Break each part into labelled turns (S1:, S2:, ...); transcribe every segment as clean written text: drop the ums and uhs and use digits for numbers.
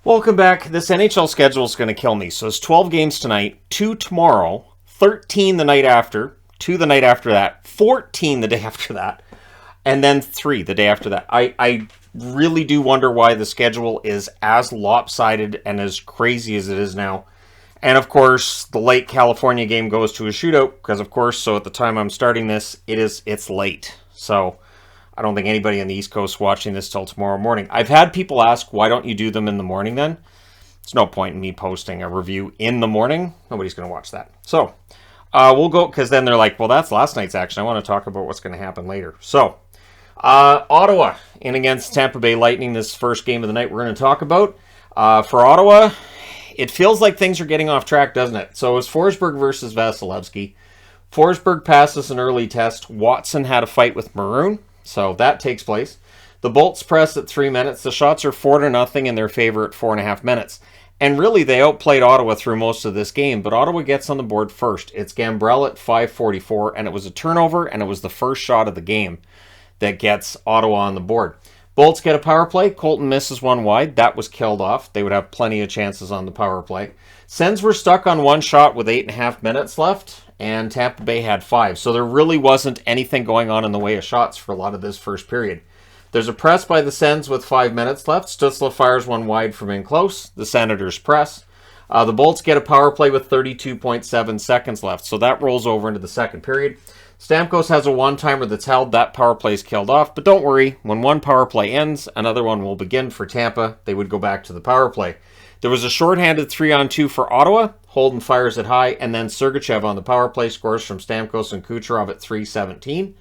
S1: Welcome back. This NHL schedule is going to kill me. So it's 12 games tonight, 2 tomorrow, 13 the night after, 2 the night after that, 14 the day after that, and then 3 the day after that. I really do wonder why the schedule is as lopsided and as crazy as it is now. And of course, the late California game goes to a shootout because, of course, so at the time I'm starting this, it's late. So I don't think anybody on the East Coast watching this till tomorrow morning. I've had people ask, why don't you do them in the morning then? There's no point in me posting a review in the morning. Nobody's going to watch that. So we'll go, because then they're like, well, that's last night's action. I want to talk about what's going to happen later. So Ottawa in against Tampa Bay Lightning, this first game of the night we're going to talk about. For Ottawa, it feels like things are getting off track, doesn't it? So it's Forsberg versus Vasilevsky. Forsberg passes an early test. Watson had a fight with Maroon. So that takes place. The Bolts press at 3 minutes. The shots are 4-0 in their favor at 4.5 minutes. And really, they outplayed Ottawa through most of this game, but Ottawa gets on the board first. It's Gambrell at 5:44, and it was a turnover, and it was the first shot of the game that gets Ottawa on the board. Bolts get a power play. Colton misses one wide. That was killed off. They would have plenty of chances on the power play. Sens were stuck on one shot with 8.5 minutes left, and Tampa Bay had 5. So there really wasn't anything going on in the way of shots for a lot of this first period. There's a press by the Sens with 5 minutes left. Stützle fires one wide from in close. The Senators press. The Bolts get a power play with 32.7 seconds left. So that rolls over into the second period. Stamkos has a one-timer that's held. That power play is killed off. But don't worry, when one power play ends, another one will begin for Tampa. They would go back to the power play. There was a shorthanded 3-on-2 for Ottawa. Holden fires it high, and then Sergachev on the power play scores from Stamkos and Kucherov at 3:17.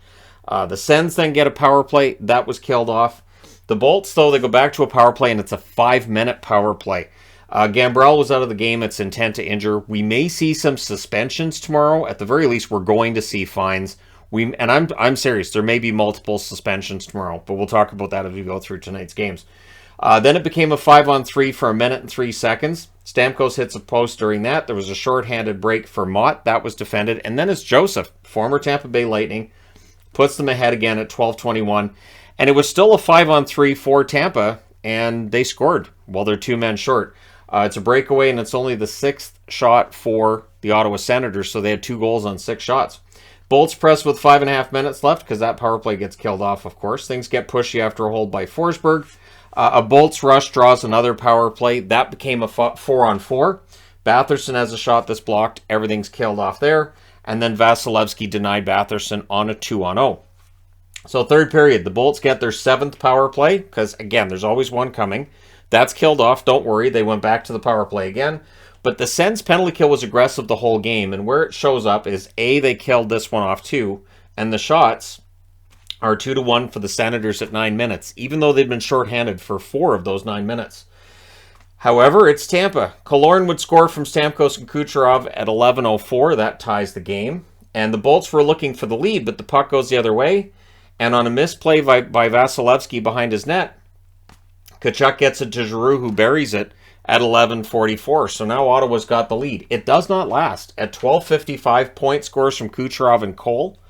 S1: The Sens then get a power play. That was killed off. The Bolts, though, they go back to a power play, and it's a 5-minute power play. Gambrell was out of the game. It's intent to injure. We may see some suspensions tomorrow. At the very least, we're going to see fines. I'm serious. There may be multiple suspensions tomorrow, but we'll talk about that as we go through tonight's games. Then it became a 5-on-3 for 1 minute and 3 seconds. Stamkos hits a post during that. There was a shorthanded break for Mott. That was defended. And then it's Joseph, former Tampa Bay Lightning, puts them ahead again at 12:21. And it was still a 5-on-3 for Tampa, and they scored while they're 2 men short. It's a breakaway, and it's only the 6th shot for the Ottawa Senators, so they had 2 goals on 6 shots. Bolts press with 5.5 minutes left because that power play gets killed off, of course. Things get pushy after a hold by Forsberg. A Bolts rush draws another power play. That became a 4-on-4. Batherson has a shot that's blocked. Everything's killed off there. And then Vasilevsky denied Batherson on a 2-on-0. So third period, the Bolts get their 7th power play because, again, there's always one coming. That's killed off. Don't worry. They went back to the power play again. But the Sens penalty kill was aggressive the whole game. And where it shows up is, A, they killed this one off too. And the shots are 2-1 for the Senators at 9 minutes, even though they'd been shorthanded for 4 of those 9 minutes. However, it's Tampa. Killorn would score from Stamkos and Kucherov at 11:04. That ties the game. And the Bolts were looking for the lead, but the puck goes the other way. And on a misplay by Vasilevsky behind his net, Tkachuk gets it to Giroux, who buries it at 11:44. So now Ottawa's got the lead. It does not last. At 12:55, point scores from Kucherov and Cole.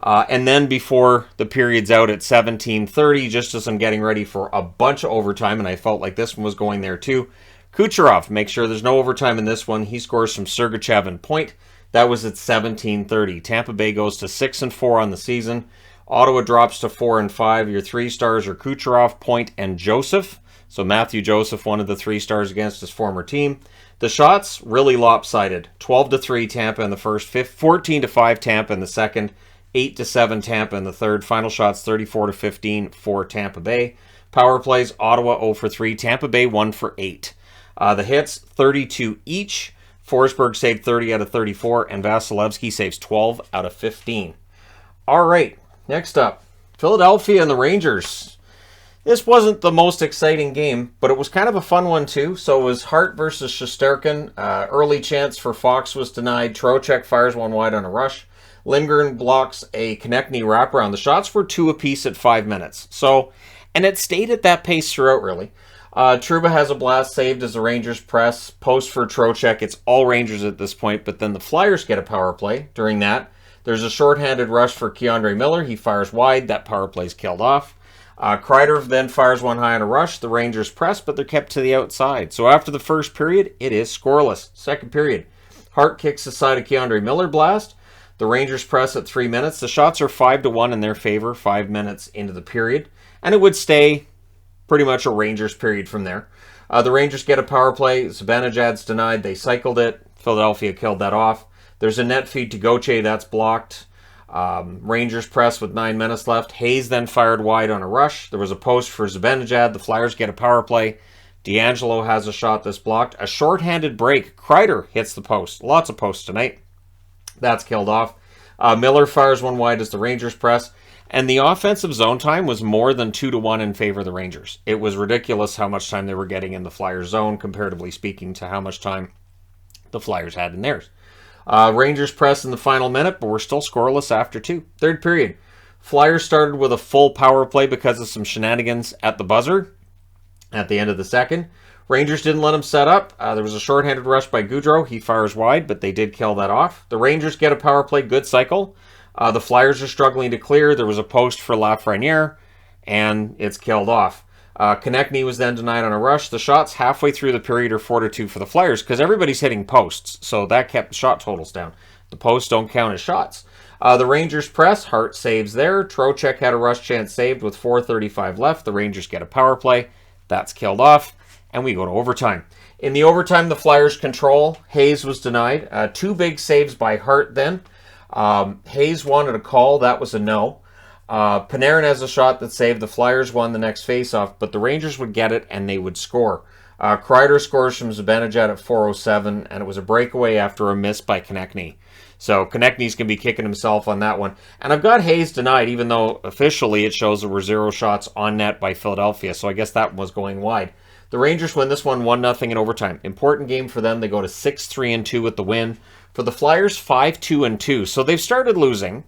S1: And then before the period's out at 17:30, just as I'm getting ready for a bunch of overtime, and I felt like this one was going there too, Kucherov makes sure there's no overtime in this one. He scores from Sergachev and point. That was at 17:30. Tampa Bay goes to 6-4 on the season. Ottawa drops to 4-5. Your 3 stars are Kucherov, Point, and Joseph. So Matthew Joseph, one of the 3 stars against his former team. The shots, really lopsided. 12-3 Tampa in the first, 14-5 Tampa in the second, 8-7 Tampa in the third. Final shots, 34-15 for Tampa Bay. Power plays, Ottawa 0-3. Tampa Bay 1-8. The hits, 32 each. Forsberg saved 30 out of 34, and Vasilevsky saves 12 out of 15. All right. Next up, Philadelphia and the Rangers. This wasn't the most exciting game, but it was kind of a fun one too. So it was Hart versus Shesterkin. Early chance for Fox was denied. Trocheck fires one wide on a rush. Lindgren blocks a Konechny wraparound. The shots were 2 apiece at 5 minutes. So, and it stayed at that pace throughout, really. Trouba has a blast saved as the Rangers press. Post for Trocheck. It's all Rangers at this point, but then the Flyers get a power play during that. There's a shorthanded rush for Keandre Miller. He fires wide. That power play's killed off. Kreider then fires one high on a rush. The Rangers press, but they're kept to the outside. So after the first period, it is scoreless. Second period, Hart kicks the side of Keandre Miller blast. The Rangers press at 3 minutes. The shots are 5-1 in their favor 5 minutes into the period. And it would stay pretty much a Rangers period from there. The Rangers get a power play. Zibanejad's denied. They cycled it. Philadelphia killed that off. There's a net feed to Gauthier. That's blocked. Rangers press with 9 minutes left. Hayes then fired wide on a rush. There was a post for Zibanejad. The Flyers get a power play. D'Angelo has a shot that's blocked. A shorthanded break. Kreider hits the post. Lots of posts tonight. That's killed off. Miller fires one wide as the Rangers press. And the offensive zone time was more than 2-1 in favor of the Rangers. It was ridiculous how much time they were getting in the Flyers zone, comparatively speaking, to how much time the Flyers had in theirs. Rangers press in the final minute, but we're still scoreless after 2. Third period. Flyers started with a full power play because of some shenanigans at the buzzer at the end of the second. Rangers didn't let him set up. There was a shorthanded rush by Gaudreau. He fires wide, but they did kill that off. The Rangers get a power play. Good cycle. The Flyers are struggling to clear. There was a post for Lafreniere, and it's killed off. Konechny was then denied on a rush. The shots halfway through the period are 4-2 for the Flyers because everybody's hitting posts, so that kept the shot totals down. The posts don't count as shots. The Rangers press. Hart saves there. Trocheck had a rush chance saved with 4:35 left. The Rangers get a power play. That's killed off, and we go to overtime. In the overtime, the Flyers control. Hayes was denied. 2 big saves by Hart then. Hayes wanted a call. That was a no. Panarin has a shot that saved. The Flyers won the next faceoff, but the Rangers would get it and they would score. Kreider scores from Zibanejad at 4:07, and it was a breakaway after a miss by Konechny. So Konechny's going to be kicking himself on that one. And I've got Hayes denied, even though officially it shows there were 0 shots on net by Philadelphia, so I guess that was going wide. The Rangers win this one 1-0 in overtime. Important game for them. They go to 6-3-2 with the win. For the Flyers, 5-2-2. So they've started losing,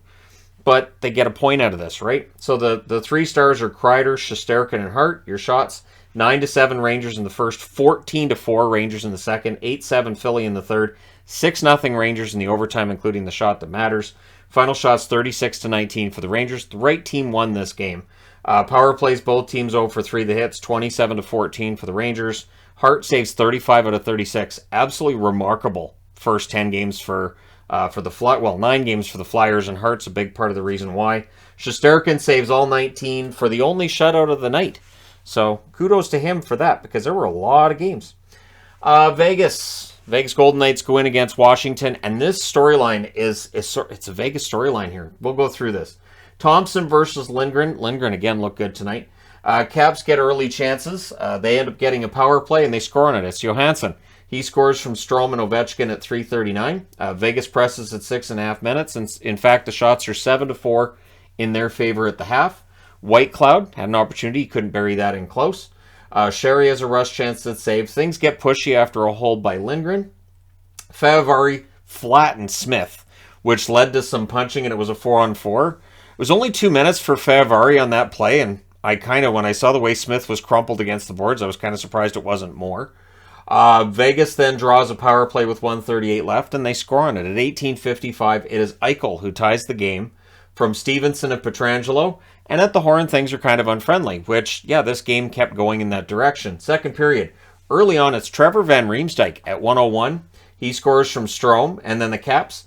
S1: but they get a point out of this, right? So the 3 stars are Kreider, Shesterkin, and Hart. Your shots, 9-7 Rangers in the first, 14-4 Rangers in the second, 8-7 Philly in the third, 6-0 Rangers in the overtime, including the shot that matters. Final shots, 36-19 for the Rangers. The right team won this game. Power plays, both teams 0 for 3 the hits, 27-14 for the Rangers. Hart saves 35 out of 36. Absolutely remarkable first 10 games for the Flyers. Well, 9 games for the Flyers, and Hart's a big part of the reason why. Shesterkin saves all 19 for the only shutout of the night. So kudos to him for that, because there were a lot of games. Vegas Golden Knights go in against Washington, and this storyline it's a Vegas storyline here. We'll go through this. Thompson versus Lindgren. Lindgren again looked good tonight. Caps get early chances. They end up getting a power play, and they score on it. It's Johansson. He scores from Strome and Ovechkin at 3:39. Vegas presses at 6.5 minutes, and in fact, the shots are 7-4 in their favor at the half. Whitecloud had an opportunity. He couldn't bury that in close. Sherry has a rush chance that saves. Things get pushy after a hold by Lindgren. FLA-ARI flattened Smith, which led to some punching, and it was a 4-on-4. It was only 2 minutes for FLA-ARI on that play, and when I saw the way Smith was crumpled against the boards, I was kind of surprised it wasn't more. Vegas then draws a power play with 1:38 left, and they score on it. At 18:55, it is Eichel who ties the game from Stevenson and Pietrangelo, and at the horn, things are kind of unfriendly, which, yeah, this game kept going in that direction. Second period. Early on, it's Trevor Van Riemsdyk at 1:01. He scores from Strome, and then the Caps,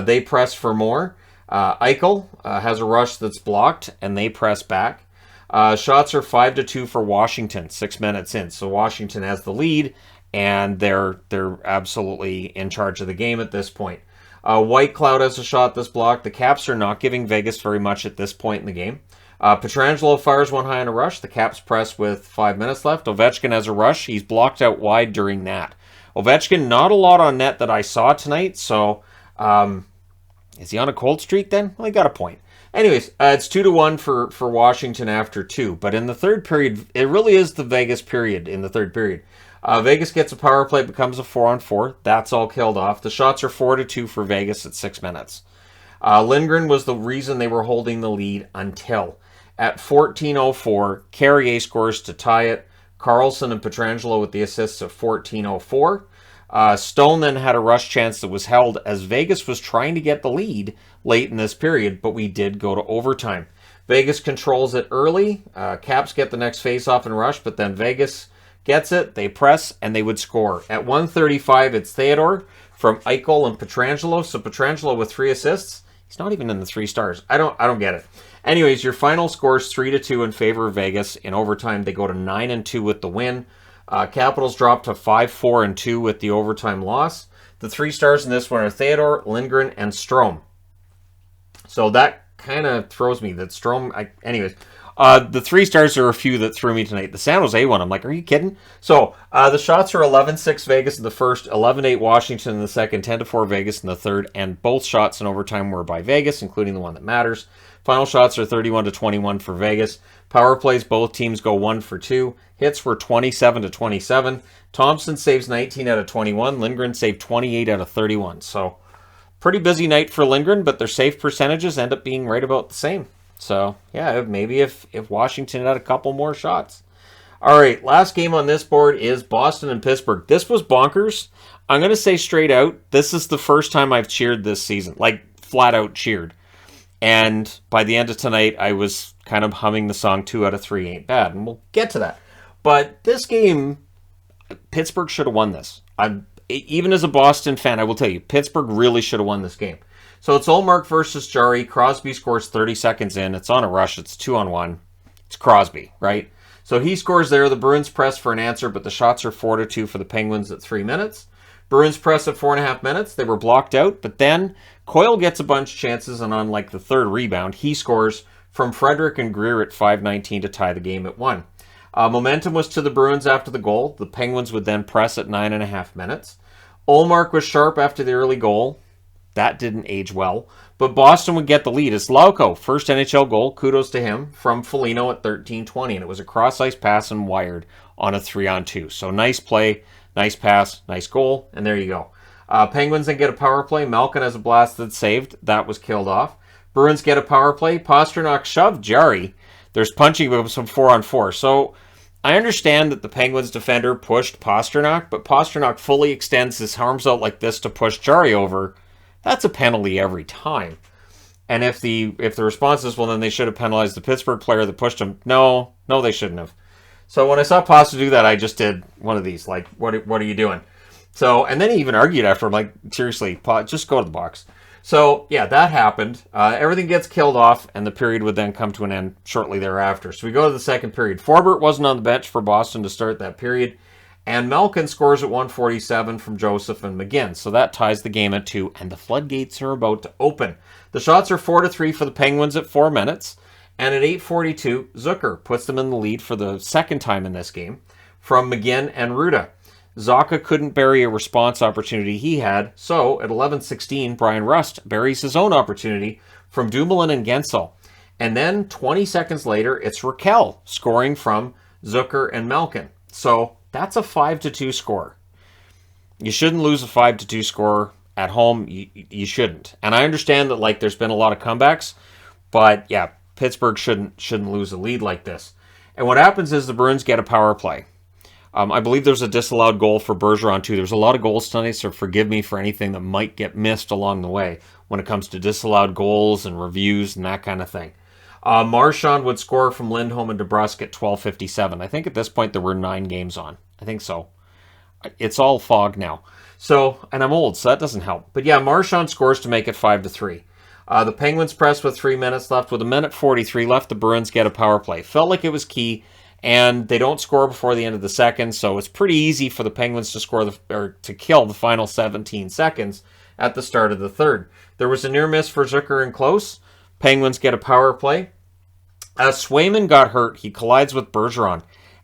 S1: they press for more. Eichel has a rush that's blocked, and they press back. Shots are 5-2 for Washington, 6 minutes in. So Washington has the lead, and they're absolutely in charge of the game at this point. Whitecloud has a shot that's blocked. The Caps are not giving Vegas very much at this point in the game. Pietrangelo fires one high on a rush. The Caps press with 5 minutes left. Ovechkin has a rush. He's blocked out wide during that. Ovechkin, not a lot on net that I saw tonight, so is he on a cold streak then? Well, he got a point. Anyways, it's 2-1 for Washington after 2. But in the third period, it really is the Vegas period in the third period. Vegas gets a power play, becomes a 4-on-4. That's all killed off. The shots are 4-2 for Vegas at 6 minutes. Lindgren was the reason they were holding the lead until at 14:04, Carrier scores to tie it. Carlson and Pietrangelo with the assists at 14:04. Stone then had a rush chance that was held as Vegas was trying to get the lead late in this period, but we did go to overtime. Vegas controls it early. Caps get the next face-off and rush, but then Vegas gets it. They press, and they would score. At 1:35, it's Theodore from Eichel and Pietrangelo. So Pietrangelo with 3 assists. He's not even in the 3 stars. I don't get it. Anyways, your final score's 3-2 in favor of Vegas. In overtime, they go to 9-2 with the win. Capitals drop to 5-4-2 with the overtime loss. The 3 stars in this one are Theodore, Lindgren, and Strome. So that kind of throws me. That Strome... anyways, the 3 stars are a few that threw me tonight. The San Jose one, I'm like, are you kidding? So the shots are 11-6 Vegas in the first, 11-8 Washington in the second, 10-4 Vegas in the third, and both shots in overtime were by Vegas, including the one that matters. Final shots are 31-21 for Vegas. Power plays, both teams go 1 for 2. Hits were 27-27. Thompson saves 19 out of 21. Lindgren saved 28 out of 31. So pretty busy night for Lindgren, but their save percentages end up being right about the same. So yeah, maybe if Washington had a couple more shots. All right, last game on this board is Boston and Pittsburgh. This was bonkers. I'm going to say straight out, this is the first time I've cheered this season, like flat out cheered. And by the end of tonight, I was kind of humming the song 2 out of 3 ain't bad. And we'll get to that. But this game, Pittsburgh should have won this. Even as a Boston fan, I will tell you, Pittsburgh really should have won this game. So it's Ullmark versus Jarry. Crosby scores 30 seconds in. It's on a rush. It's 2-on-1. It's Crosby, right? So he scores there. The Bruins press for an answer, but the shots are 4-2 for the Penguins at 3 minutes. Bruins press at 4.5 minutes. They were blocked out, but then Coyle gets a bunch of chances, and on like the third rebound, he scores from Frederick and Greer at 5:19 to tie the game at 1. Momentum was to the Bruins after the goal. The Penguins would then press at 9.5 minutes. Ullmark was sharp after the early goal. That didn't age well. But Boston would get the lead. It's Lauko, first NHL goal, kudos to him, from Foligno at 13:20. And it was a cross-ice pass and wired on a 3-on-2. So nice play, nice pass, nice goal, and there you go. Penguins then get a power play. Malkin has a blast that's saved. That was killed off. Bruins get a power play. Pastrnak shoved Jarry. There's punching with some 4-on-4. So I understand that the Penguins defender pushed Pastrnak, but Pastrnak fully extends his arms out like this to push Jarry over. That's a penalty every time. And if the response is, well, then they should have penalized the Pittsburgh player that pushed him. No, they shouldn't have. So when I saw Pasta do that, I just did one of these. Like, what are you doing? So, and then he even argued after. I'm like, seriously, just go to the box. So, yeah, that happened. Everything gets killed off, and the period would then come to an end shortly thereafter. So we go to the second period. Forbert wasn't on the bench for Boston to start that period. And Malkin scores at 1:47 from Joseph and McGinn. So that ties the game at 2, and the floodgates are about to open. The shots are 4-3 for the Penguins at 4 minutes. And at 8:42, Zucker puts them in the lead for the second time in this game from McGinn and Ruda. Zacha couldn't bury a response opportunity he had, so at 11:16, Brian Rust buries his own opportunity from Dumoulin and Gensel. And then 20 seconds later, it's Raquel scoring from Zucker and Malkin. So that's a 5-2 score. You shouldn't lose a 5-2 score at home. You shouldn't. And I understand that like there's been a lot of comebacks, but yeah, Pittsburgh shouldn't lose a lead like this. And what happens is the Bruins get a power play. I believe there's a disallowed goal for Bergeron, too. There's a lot of goals tonight, so forgive me for anything that might get missed along the way when it comes to disallowed goals and reviews and that kind of thing. Marchand would score from Lindholm and DeBrusk at 12:57. I think at this point there were 9 games on. I think so. It's all fog now. So, and I'm old, so that doesn't help. But yeah, Marchand scores to make it 5-3. The Penguins press with 3 minutes left. With 1:43 left, the Bruins get a power play. Felt like it was key. And they don't score before the end of the second, so it's pretty easy for the Penguins to score to kill the final 17 seconds at the start of the third. There was a near miss for Zucker and Close. Penguins get a power play. Swayman got hurt. He collides with Bergeron,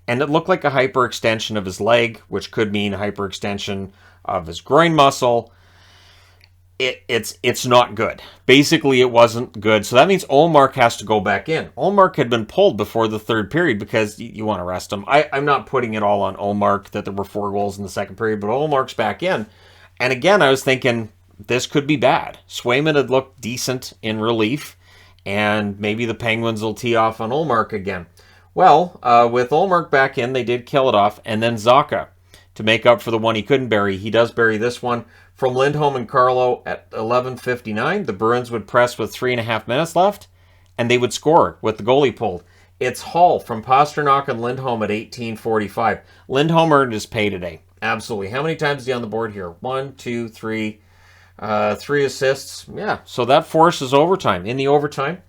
S1: and it looked like a hyperextension of his leg, which could mean hyperextension of his groin muscle. It's not good. Basically, it wasn't good. So that means Ullmark has to go back in. Ullmark had been pulled before the third period because you want to rest him. I'm not putting it all on Ullmark that there were 4 goals in the second period, but Ullmark's back in. And again, I was thinking this could be bad. Swayman had looked decent in relief, and maybe the Penguins will tee off on Ullmark again. Well, with Ullmark back in, they did kill it off, and then Zacha to make up for the one he couldn't bury. He does bury this one from Lindholm and Carlo at 11:59. The Bruins would press with 3.5 minutes left, and they would score with the goalie pulled. It's Hall from Pasternak and Lindholm at 18:45. Lindholm earned his pay today. Absolutely. How many times is he on the board here? 1, 2, 3. 3 assists. Yeah, so that forces overtime. In the overtime,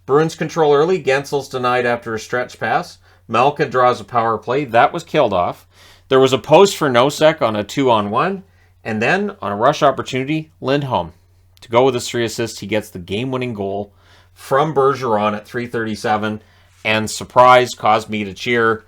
S1: Bruins control early. Gensel's denied after a stretch pass. Malkin draws a power play. That was killed off. There was a post for Nosek on a 2-on-1. And then, on a rush opportunity, Lindholm. To go with his 3 assists, he gets the game-winning goal from Bergeron at 3:37. And surprise, caused me to cheer.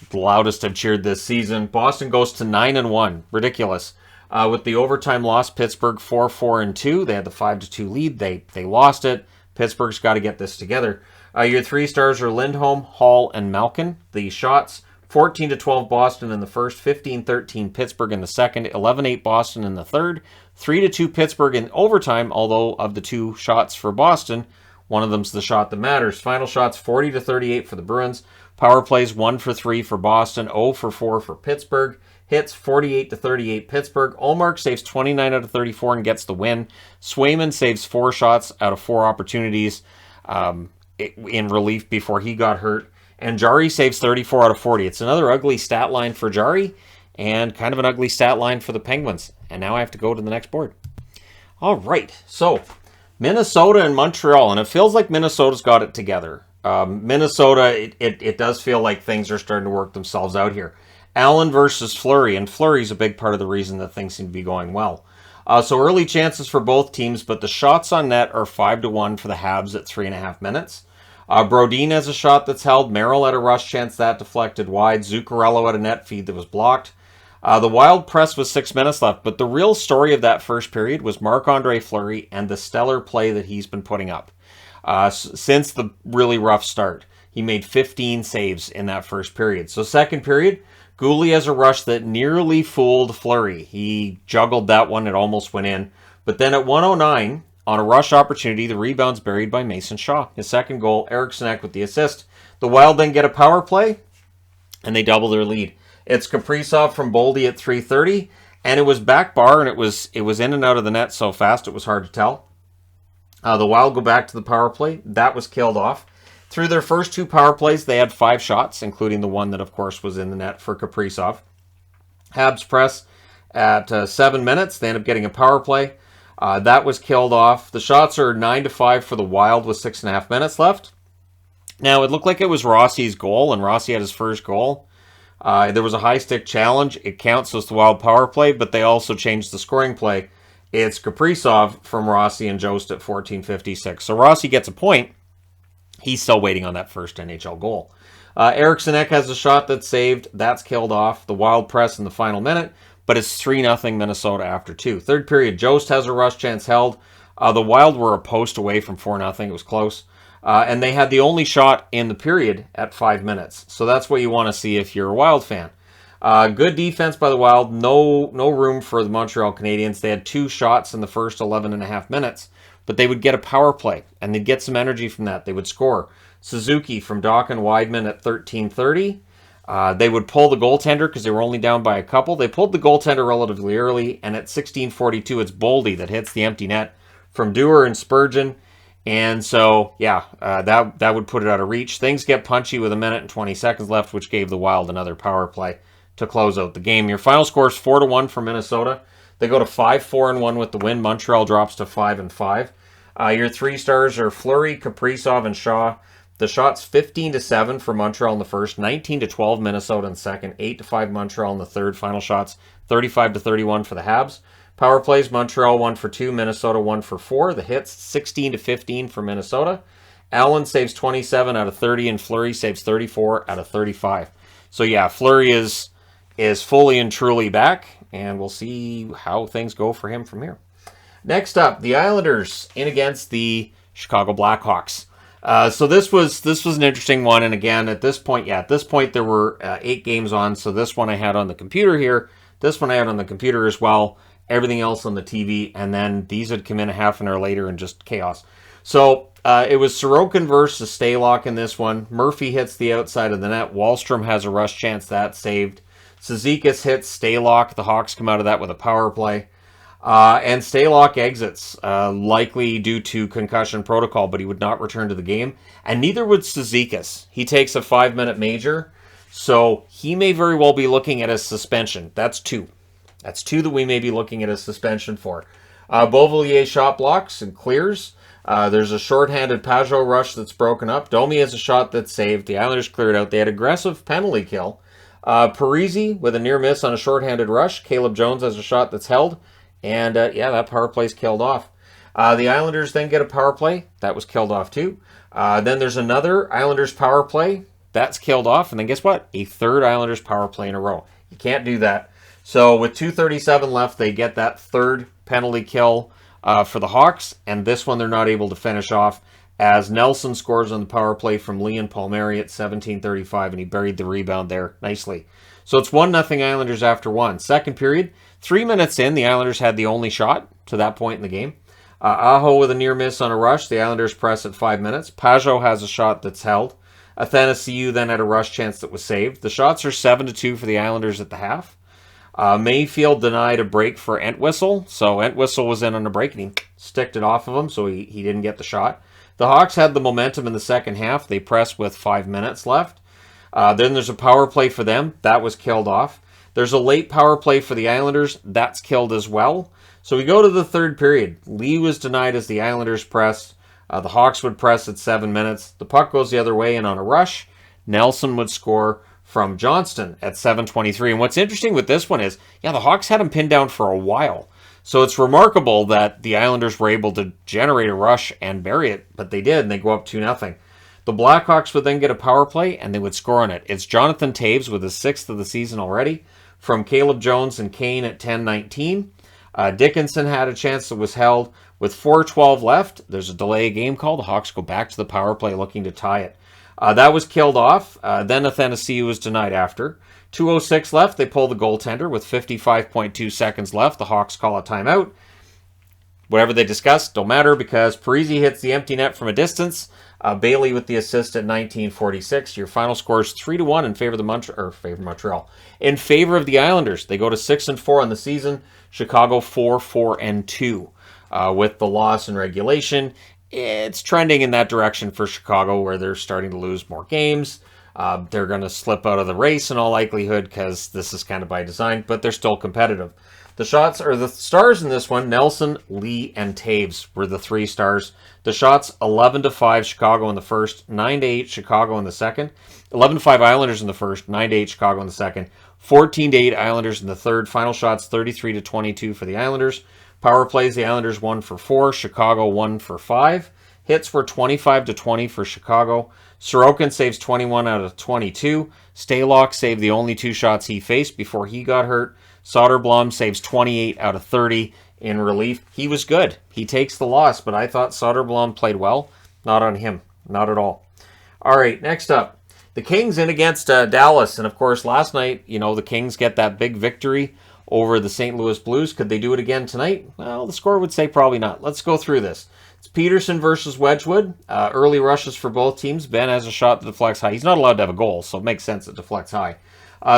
S1: The loudest I've cheered this season. Boston goes to 9-1. Ridiculous. With the overtime loss, Pittsburgh 4-4-2. They had the 5-2 lead. They lost it. Pittsburgh's got to get this together. Your 3 stars are Lindholm, Hall, and Malkin. The shots, 14-12 Boston in the first, 15-13 Pittsburgh in the second, 11-8 Boston in the third, 3-2 Pittsburgh in overtime, although of the 2 shots for Boston, one of them's the shot that matters. Final shots, 40-38 for the Bruins. Power plays, 1 for 3 for Boston, 0 for 4 for Pittsburgh. Hits, 48-38 Pittsburgh. Ullmark saves 29 out of 34 and gets the win. Swayman saves 4 shots out of 4 opportunities in relief before he got hurt. And Jari saves 34 out of 40. It's another ugly stat line for Jari and kind of an ugly stat line for the Penguins. And now I have to go to the next board. All right, so Minnesota and Montreal, and it feels like Minnesota's got it together. Minnesota, it does feel like things are starting to work themselves out here. Allen versus Fleury, and Fleury's a big part of the reason that things seem to be going well. So early chances for both teams, but the shots on net are 5-1 for the Habs at 3.5 minutes. Brodin has a shot that's held. Merrill had a rush chance that deflected wide. Zuccarello had a net feed that was blocked. The Wild press with 6 minutes left, but the real story of that first period was Marc-Andre Fleury and the stellar play that he's been putting up since the really rough start. He made 15 saves in that first period. So second period, Goulet has a rush that nearly fooled Fleury. He juggled that one. It almost went in. But then at 1:09, on a rush opportunity, the rebound's buried by Mason Shaw. His second goal, Eriksson with the assist. The Wild then get a power play, and they double their lead. It's Kaprizov from Boldy at 3:30, and it was back bar, and it was in and out of the net so fast it was hard to tell. The Wild go back to the power play. That was killed off. Through their first 2 power plays, they had 5 shots, including the one that, of course, was in the net for Kaprizov. Habs press at 7 minutes. They end up getting a power play. That was killed off. The shots are 9-5 for the Wild with 6.5 minutes left. Now, it looked like it was Rossi's goal, and Rossi had his first goal. There was a high stick challenge. It counts as the Wild power play, but they also changed the scoring play. It's Kaprizov from Rossi and Jost at 14:56. So Rossi gets a point. He's still waiting on that first NHL goal. Eriksson has a shot that's saved. That's killed off. The Wild press in the final minute, but it's 3-0 Minnesota after 2. Third period, Jost has a rush chance held. The Wild were a post away from 4-0. It was close. And they had the only shot in the period at 5 minutes. So that's what you want to see if you're a Wild fan. Good defense by the Wild. No room for the Montreal Canadiens. They had 2 shots in the first 11.5 minutes. But they would get a power play, and they'd get some energy from that. They would score. Suzuki from Dock and Weidman at 13:30. They would pull the goaltender because they were only down by a couple. They pulled the goaltender relatively early, and at 16:42, it's Boldy that hits the empty net from Dewar and Spurgeon. And so, yeah, that would put it out of reach. Things get punchy with 1 minute and 20 seconds left, which gave the Wild another power play to close out the game. Your final score is 4-1 for Minnesota. They go to 5-4-1 with the win. Montreal drops to 5-5. Your 3 stars are Fleury, Kaprizov, and Shaw. The shots 15-7 for Montreal in the first, 19-12 Minnesota in the second, 8-5 Montreal in the third. Final shots 35-31 for the Habs. Power plays, Montreal 1 for 2, Minnesota 1 for 4. The hits 16-15 for Minnesota. Allen saves 27 out of 30, and Fleury saves 34 out of 35. So yeah, Fleury is fully and truly back, and we'll see how things go for him from here. Next up, the Islanders in against the Chicago Blackhawks. So this was an interesting one, and again, at this point there were 8 games on, so this one I had on the computer here, this one I had on the computer as well, everything else on the TV, and then these had come in a half an hour later and just chaos. So it was Sorokin versus Stalock in this one. Murphy hits the outside of the net. Wahlstrom has a rush chance, that's saved. Cizikas hits Stalock. The Hawks come out of that with a power play. And Stalock exits, likely due to concussion protocol, but he would not return to the game. And neither would Cizikas. He takes a 5-minute major, so he may very well be looking at a suspension. That's two. That's two that we may be looking at a suspension for. Beauvillier shot blocks and clears. There's a shorthanded Pajot rush that's broken up. Domi has a shot that's saved. The Islanders cleared out. They had aggressive penalty kill. Parisi with a near miss on a shorthanded rush. Caleb Jones has a shot that's held. And yeah, that power play's killed off. The Islanders then get a power play. That was killed off too. Then there's another Islanders power play. That's killed off. And then guess what? A third Islanders power play in a row. You can't do that. So with 2:37 left, they get that third penalty kill for the Hawks. And this one they're not able to finish off as Nelson scores on the power play from Leon Palmieri at 17:35. And he buried the rebound there nicely. So it's 1-0 Islanders after one. Second period, 3 minutes in, the Islanders had the only shot to that point in the game. Aho with a near miss on a rush. The Islanders press at 5 minutes. Pajot has a shot that's held. Athanasiou then had a rush chance that was saved. The shots are 7-2 for the Islanders at the half. Mayfield denied a break for Entwistle. So Entwistle was in on a break and he sticked it off of him, so he didn't get the shot. The Hawks had the momentum in the second half. They pressed with 5 minutes left. Then there's a power play for them. That was killed off. There's a late power play for the Islanders. That's killed as well. So we go to the third period. Lee was denied as the Islanders pressed. The Hawks would press at 7 minutes. The puck goes the other way, and on a rush, Nelson would score from Johnston at 7:23. And what's interesting with this one is, yeah, the Hawks had him pinned down for a while. So it's remarkable that the Islanders were able to generate a rush and bury it, but they did, and they go up 2-0. The Blackhawks would then get a power play, and they would score on it. It's Jonathan Toews with his 6th of the season already, from Caleb Jones and Kane at 10:19. Dickinson had a chance that was held. With 4:12 left, there's a delay game call. The Hawks go back to the power play looking to tie it. That was killed off. Then Athanasiou was denied after. 2:06 left, they pull the goaltender with 55.2 seconds left. The Hawks call a timeout. Whatever they discussed, don't matter because Parisi hits the empty net from a distance. Bailey with the assist at 19:46. Your final score is 3-1 in favor of Montreal. In favor of the Islanders, they go to 6-4 on the season. Chicago 4-4-2 with the loss in regulation. It's trending in that direction for Chicago, where they're starting to lose more games. They're going to slip out of the race in all likelihood because this is kind of by design, but they're still competitive. The stars in this one, Nelson, Lee, and Toews were the 3 stars. The shots, 11-5 Chicago in the first, 9-8 Chicago in the second, 11-5 Islanders in the first, 9-8 Chicago in the second, 14-8 Islanders in the third. Final shots, 33-22 for the Islanders. Power plays, the Islanders 1 for 4, Chicago 1 for 5. Hits were 25-20 for Chicago. Sorokin saves 21 out of 22. Stalock saved the only 2 shots he faced before he got hurt. Soderblom saves 28 out of 30 in relief. He was good. He takes the loss, but I thought Soderblom played well. Not on him. Not at all. All right, next up. The Kings in against Dallas. And, of course, last night, the Kings get that big victory over the St. Louis Blues. Could they do it again tonight? Well, the score would say probably not. Let's go through this. It's Peterson versus Wedgwood. Early rushes for both teams. Ben has a shot that deflects high. He's not allowed to have a goal, so it makes sense it deflects high.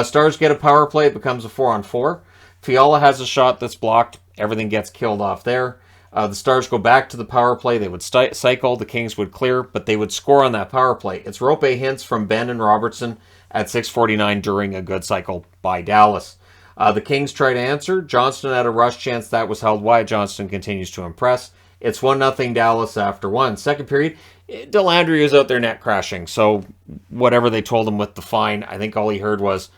S1: Stars get a power play. It becomes a 4-on-4. Fiala has a shot that's blocked. Everything gets killed off there. The Stars go back to the power play. They would cycle. The Kings would clear, but they would score on that power play. It's rope hints from Ben and Robertson at 6:49 during a good cycle by Dallas. The Kings try to answer. Johnston had a rush chance. That was held wide. Johnston continues to impress. It's 1-0 Dallas after one. Second period, Delandry was out there net crashing. So whatever they told him with the fine, I think all he heard was,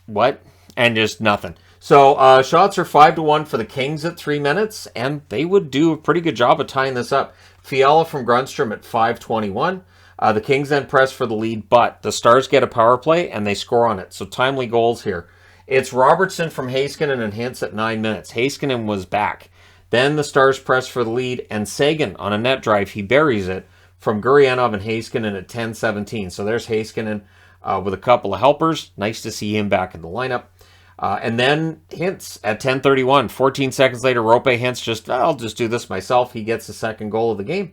S1: what? And just nothing. So shots are 5-1 for the Kings at 3 minutes, and they would do a pretty good job of tying this up. Fiala from Grunstrom at 5:21. The Kings then press for the lead, but the Stars get a power play, and they score on it. So timely goals here. It's Robertson from Heiskanen and Hintz at 9 minutes. Heiskanen was back. Then the Stars press for the lead, and Sagan on a net drive, he buries it from Gurianov and Heiskanen at 10:17. So there's Heiskanen with a couple of helpers. Nice to see him back in the lineup. And then Hintz at 10:31. 14 seconds later, Rope Hintz I'll just do this myself. He gets the second goal of the game.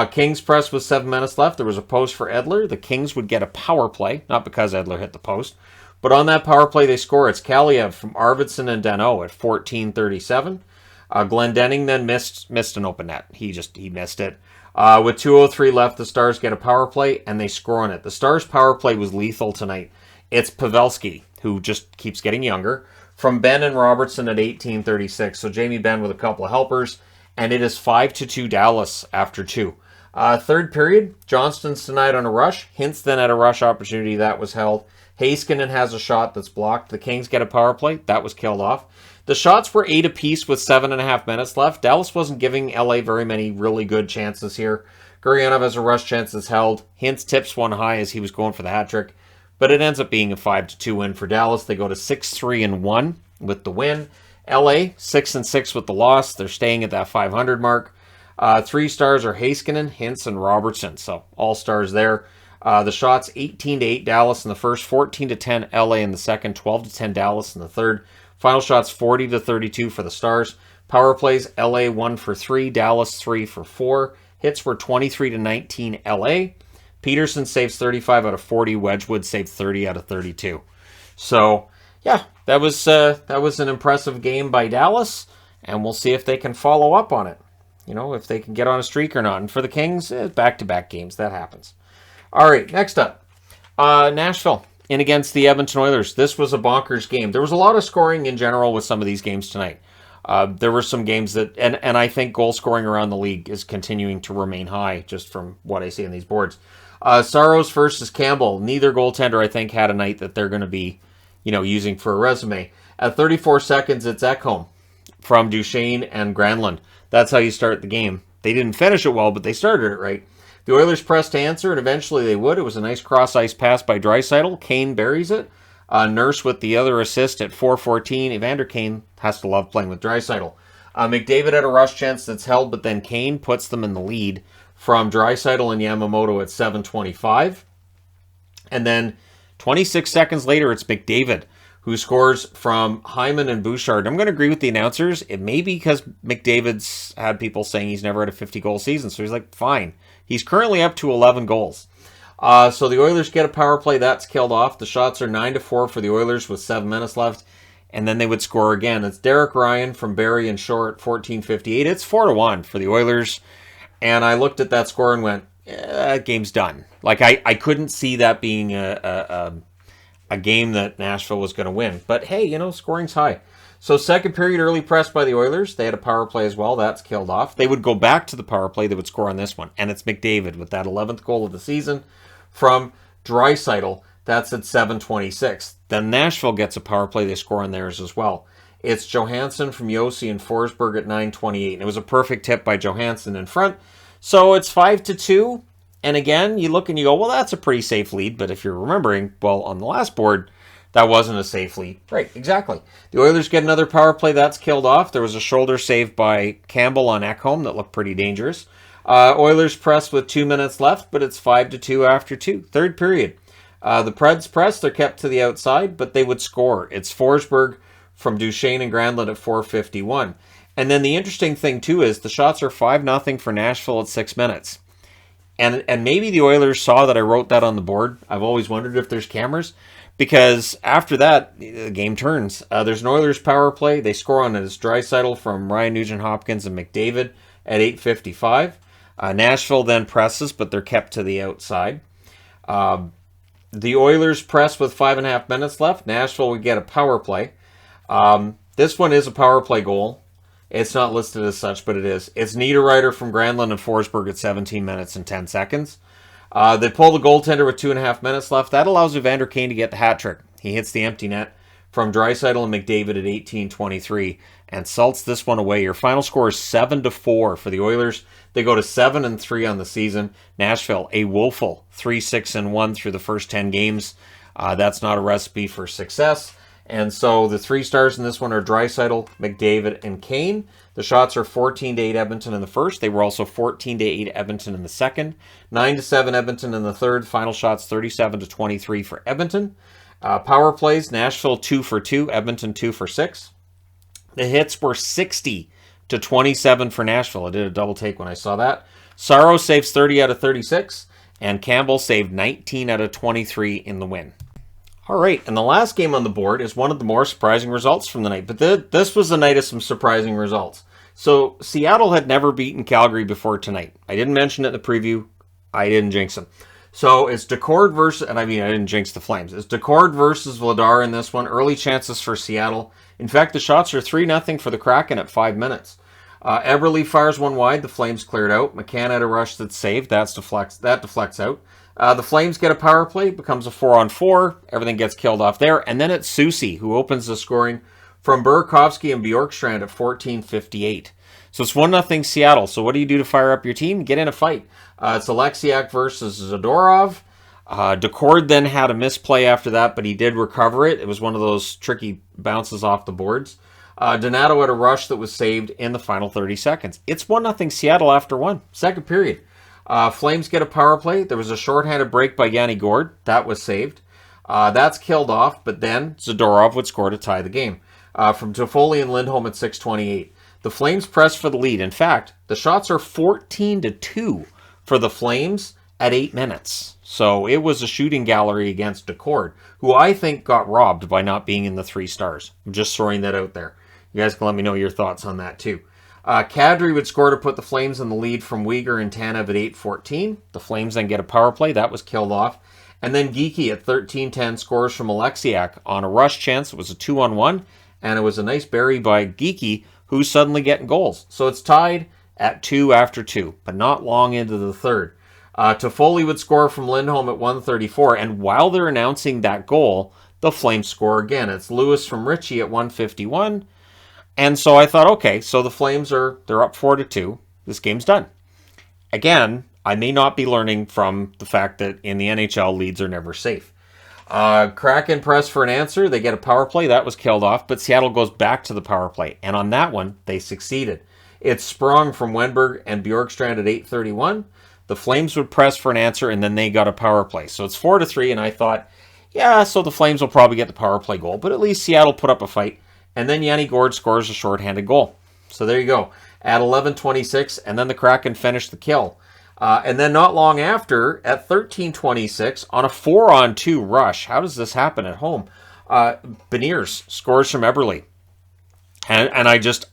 S1: Kings press with 7 minutes left. There was a post for Edler. The Kings would get a power play, not because Edler hit the post, But on that power play, they score. It's Kaliev from Arvidsson and Danault at 14:37. Glendening then missed an open net. He missed it. With 2:03 left, the Stars get a power play, and they score on it. The Stars' power play was lethal tonight. It's Pavelski, who just keeps getting younger, from Benn and Robertson at 18:36. So Jamie Benn with a couple of helpers, and it is 5-2 Dallas after 2. Third period, Johnston's tonight on a rush. Hintz then had a rush opportunity that was held. Heiskanen has a shot that's blocked. The Kings get a power play. That was killed off. The shots were 8 apiece with 7.5 minutes left. Dallas wasn't giving LA very many really good chances here. Gurianov has a rush chance that's held. Hintz tips one high as he was going for the hat trick. But it ends up being a 5-2 win for Dallas. They go to 6-3-1 with the win. LA, 6-6 with the loss. They're staying at that 500 mark. 3 stars are Heiskanen, Hintz, and Robertson. So all stars there. The shots 18-8 Dallas in the first, 14-10 LA in the second, 12-10 Dallas in the third. Final shots 40-32 for the Stars. Power plays LA 1 for 3, Dallas 3 for 4. Hits were 23-19 LA. Peterson saves 35 out of 40. Wedgwood saved 30 out of 32. So yeah, that was an impressive game by Dallas, and we'll see if they can follow up on it. You know, if they can get on a streak or not. And for the Kings, back-to-back games, that happens. All right, next up, Nashville in against the Edmonton Oilers. This was a bonkers game. There was a lot of scoring in general with some of these games tonight. There were some games that, and I think goal scoring around the league is continuing to remain high, just from what I see on these boards. Saros versus Campbell. Neither goaltender, I think, had a night that they're going to be, using for a resume. At 34 seconds, it's Ekholm from Duchesne and Granlund. That's how you start the game. They didn't finish it well, but they started it right. The Oilers pressed to answer, and eventually they would. It was a nice cross-ice pass by Draisaitl. Kane buries it. Nurse with the other assist at 4:14. Evander Kane has to love playing with Draisaitl. McDavid had a rush chance that's held, but then Kane puts them in the lead from Draisaitl and Yamamoto at 7:25. And then 26 seconds later, it's McDavid who scores from Hyman and Bouchard. I'm going to agree with the announcers. It may be because McDavid's had people saying he's never had a 50-goal season, so he's like, fine. He's currently up to 11 goals. So the Oilers get a power play. That's killed off. The shots are 9-4 for the Oilers with 7 minutes left, and then they would score again. It's Derek Ryan from Barrie and Shore at 14:58. It's 4-1 for the Oilers, and I looked at that score and went, that game's done. Like, I couldn't see that being a game that Nashville was going to win. But hey, scoring's high. So second period, early press by the Oilers. They had a power play as well. That's killed off. They would go back to the power play. They would score on this one. And it's McDavid with that 11th goal of the season from Draisaitl. That's at 7:26. Then Nashville gets a power play. They score on theirs as well. It's Johansson from Yossi and Forsberg at 9:28. And it was a perfect tip by Johansson in front. So it's 5-2. And again, you look and you go, well, that's a pretty safe lead. But if you're remembering, well, on the last board, that wasn't a safe lead. Right, exactly. The Oilers get another power play. That's killed off. There was a shoulder save by Campbell on Ekholm that looked pretty dangerous. Oilers press with 2 minutes left, but it's 5-2 after 2. Third period. The Preds press. They're kept to the outside, but they would score. It's Forsberg from Duchesne and Granlund at 4:51. And then the interesting thing, too, is the shots are 5-0 for Nashville at 6 minutes. And maybe the Oilers saw that I wrote that on the board. I've always wondered if there's cameras. Because after that, the game turns. There's an Oilers power play. They score on it. It's Draisaitl from Ryan Nugent-Hopkins and McDavid at 8:55. Nashville then presses, but they're kept to the outside. The Oilers press with 5.5 minutes left. Nashville would get a power play. This one is a power play goal. It's not listed as such, but it is. It's Niederreiter from Granlund and Forsberg at 17 minutes and 10 seconds. They pull the goaltender with 2.5 minutes left. That allows Evander Kane to get the hat trick. He hits the empty net from Draisaitl and McDavid at 18:23 and salts this one away. Your final score is 7-4 for the Oilers. They go to 7-3 on the season. Nashville, a woeful 3-6-1 through the first 10 games. That's not a recipe for success. And so the 3 stars in this one are Draisaitl, McDavid, and Kane. The shots are 14-8 Edmonton in the first. They were also 14-8 Edmonton in the second. 9-7 Edmonton in the third. Final shots 37-23 for Edmonton. Power plays, Nashville 2 for 2, Edmonton 2 for 6. The hits were 60-27 for Nashville. I did a double take when I saw that. Saros saves 30 out of 36, and Campbell saved 19 out of 23 in the win. All right, and the last game on the board is one of the more surprising results from the night. But this was the night of some surprising results. So Seattle had never beaten Calgary before tonight. I didn't mention it in the preview. I didn't jinx them. So it's Decord versus, and I mean, I didn't jinx the Flames. It's Decord versus Vladar in this one. Early chances for Seattle. In fact, the shots are 3-0 for the Kraken at 5 minutes. Eberle fires one wide. The Flames cleared out. McCann had a rush that's saved. That deflects out. The Flames get a power play. Becomes a 4-on-4. Everything gets killed off there. And then it's Susie who opens the scoring from Burakovsky and Bjorkstrand at 14:58. So it's 1-0 Seattle. So what do you do to fire up your team? Get in a fight. It's Alexiak versus Zadorov. Decord then had a misplay after that, but he did recover it. It was one of those tricky bounces off the boards. Donato had a rush that was saved in the final 30 seconds. It's 1-0 Seattle after one. Second period. Flames get a power play. There was a shorthanded break by Yanni Gourde. That was saved. That's killed off, but then Zadorov would score to tie the game. From Toffoli and Lindholm at 6:28. The Flames press for the lead. In fact, the shots are 14-2 for the Flames at 8 minutes. So it was a shooting gallery against Decord, who I think got robbed by not being in the 3 stars. I'm just throwing that out there. You guys can let me know your thoughts on that too. Kadri would score to put the Flames in the lead from Uyghur and Tanev at 8:14. The Flames then get a power play. That was killed off. And then Geekie at 13:10 scores from Alexiak on a rush chance. It was a 2-on-1, and it was a nice bury by Geekie, who's suddenly getting goals. So it's tied at 2 after 2, but not long into the third. Toffoli would score from Lindholm at 1:34, and while they're announcing that goal, the Flames score again. It's Lewis from Ritchie at 1:51. And so I thought, okay, so the Flames they're up 4-2. This game's done. Again, I may not be learning from the fact that in the NHL, leads are never safe. Kraken press for an answer. They get a power play. That was killed off, but Seattle goes back to the power play. And on that one, they succeeded. It's Sprung from Wenberg and Bjorkstrand at 8:31. The Flames would press for an answer, and then they got a power play. So it's 4-3, and I thought, yeah, so the Flames will probably get the power play goal, but at least Seattle put up a fight. And then Yanni Gourde scores a shorthanded goal. So there you go. At 11:26, and then the Kraken finished the kill. And then not long after, at 13:26, on a 4-on-2 rush, how does this happen at home? Beniers scores from Eberle. And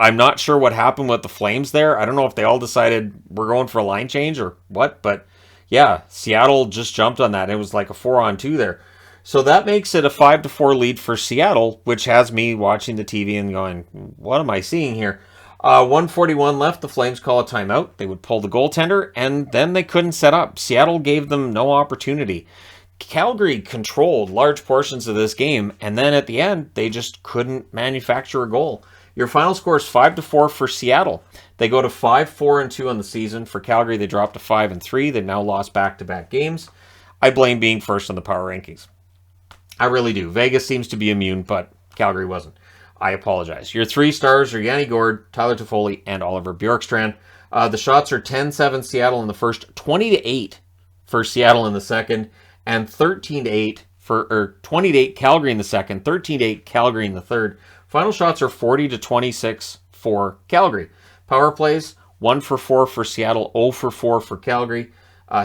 S1: I'm not sure what happened with the Flames there. I don't know if they all decided we're going for a line change or what, but yeah, Seattle just jumped on that. It was like a 4-on-2 there. So that makes it a 5-4 lead for Seattle, which has me watching the TV and going, what am I seeing here? 1:41 left. The Flames call a timeout. They would pull the goaltender, and then they couldn't set up. Seattle gave them no opportunity. Calgary controlled large portions of this game, and then at the end, they just couldn't manufacture a goal. Your final score is 5-4 for Seattle. They go to 5-4-2 on the season. For Calgary, they dropped to 5-3. They've now lost back-to-back games. I blame being first on the power rankings. I really do. Vegas seems to be immune, but Calgary wasn't. I apologize. Your 3 stars are Yanni Gourde, Tyler Toffoli, and Oliver Bjorkstrand. The shots are 10-7 Seattle in the first, 20-8 for Seattle in the second, and 13-8 for 20-8 Calgary in the second, 13-8 Calgary in the third. Final shots are 40-26 for Calgary. Power plays 1-for-4 for Seattle, 0-for-4 for Calgary.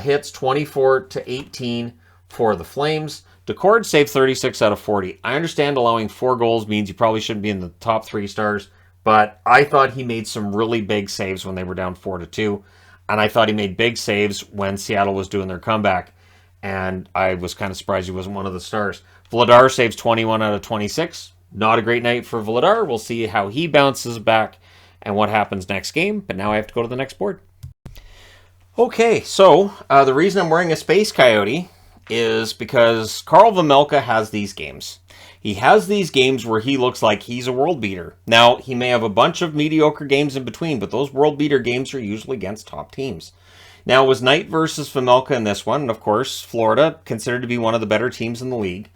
S1: Hits 24-18 for the Flames. Decord saved 36 out of 40. I understand allowing 4 goals means you probably shouldn't be in the top 3 stars, but I thought he made some really big saves when they were down 4-2, and I thought he made big saves when Seattle was doing their comeback, and I was kind of surprised he wasn't one of the stars. Vladar saves 21 out of 26. Not a great night for Vladar. We'll see how he bounces back and what happens next game, but now I have to go to the next board. Okay, so the reason I'm wearing a Space Coyote is because Karl Vejmelka has these games. He has these games where he looks like he's a world beater. Now, he may have a bunch of mediocre games in between, but those world beater games are usually against top teams. Now, it was Knight versus Vejmelka in this one, and of course, Florida, considered to be one of the better teams in the league.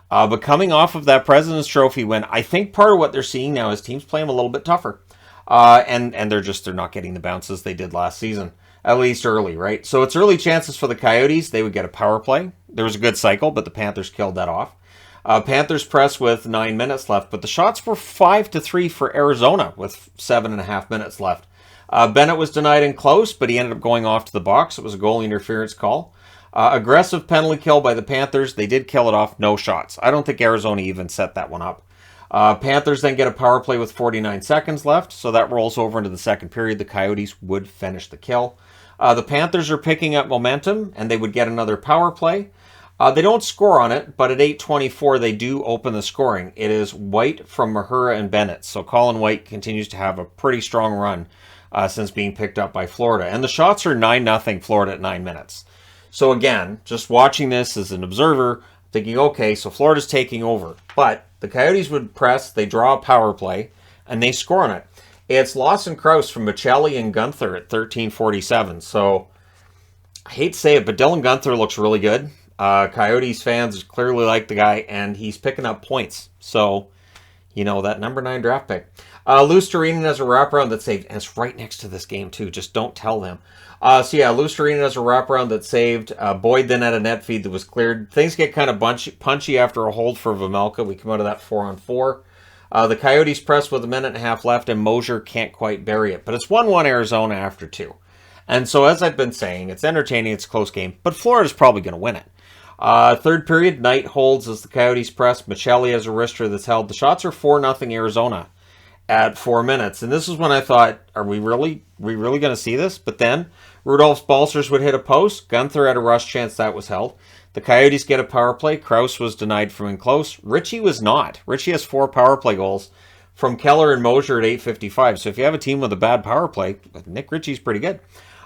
S1: But coming off of that President's Trophy win, I think part of what they're seeing now is teams playing a little bit tougher. And they're not getting the bounces they did last season. At least early, right? So it's early chances for the Coyotes. They would get a power play. There was a good cycle, but the Panthers killed that off. Panthers press with 9 minutes left, but the shots were 5-3 for Arizona with 7.5 minutes left. Bennett was denied in close, but he ended up going off to the box. It was a goal interference call. Aggressive penalty kill by the Panthers. They did kill it off. No shots. I don't think Arizona even set that one up. Panthers then get a power play with 49 seconds left, so that rolls over into the second period. The Coyotes would finish the kill. The Panthers are picking up momentum, and they would get another power play. They don't score on it, but at 8:24, they do open the scoring. It is White from Mahura and Bennett. So Colin White continues to have a pretty strong run since being picked up by Florida. And the shots are 9-0 Florida at 9 minutes. So again, just watching this as an observer, thinking, okay, so Florida's taking over. But the Coyotes would press, they draw a power play, and they score on it. It's Lawson Krause from Michelli and Gunther at 13:47. So I hate to say it, but Dylan Gunther looks really good. Coyotes fans clearly like the guy, and he's picking up points. So, you know, that number 9 draft pick. Lusterinen has a wraparound that saved, and it's right next to this game, too. Just don't tell them. So, yeah, Lusterinen has a wraparound that saved. Boyd then had a net feed that was cleared. Things get kind of punchy after a hold for Vejmelka. We come out of that 4-on-4. The Coyotes press with a minute and a half left, and Mosier can't quite bury it. But it's 1-1 Arizona after 2. And so, as I've been saying, it's entertaining, it's a close game, but Florida's probably going to win it. Third period, Knight holds as the Coyotes press. Michelli has a wrister that's held. The shots are 4-0 Arizona at 4 minutes. And this is when I thought, are we really going to see this? But then Rudolph Balcers would hit a post. Gunther had a rush chance that was held. The Coyotes get a power play. Krause was denied from in close. Ritchie was not. Ritchie has 4 power play goals from Keller and Mosier at 8:55. So if you have a team with a bad power play, Nick Ritchie's pretty good.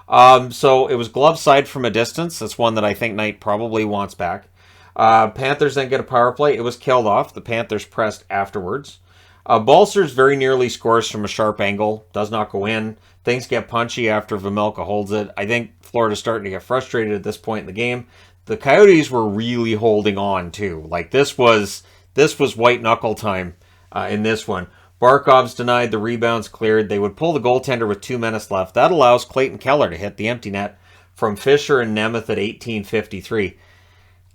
S1: So it was glove side from a distance. That's one that I think Knight probably wants back. Panthers then get a power play. It was killed off. The Panthers pressed afterwards. Balcers very nearly scores from a sharp angle. Does not go in. Things get punchy after Vejmelka holds it. I think Florida's starting to get frustrated at this point in the game. The Coyotes were really holding on too. Like this was white knuckle time in this one. Barkov's denied, the rebounds cleared. They would pull the goaltender with 2 minutes left. That allows Clayton Keller to hit the empty net from Fisher and Nemeth at 18:53.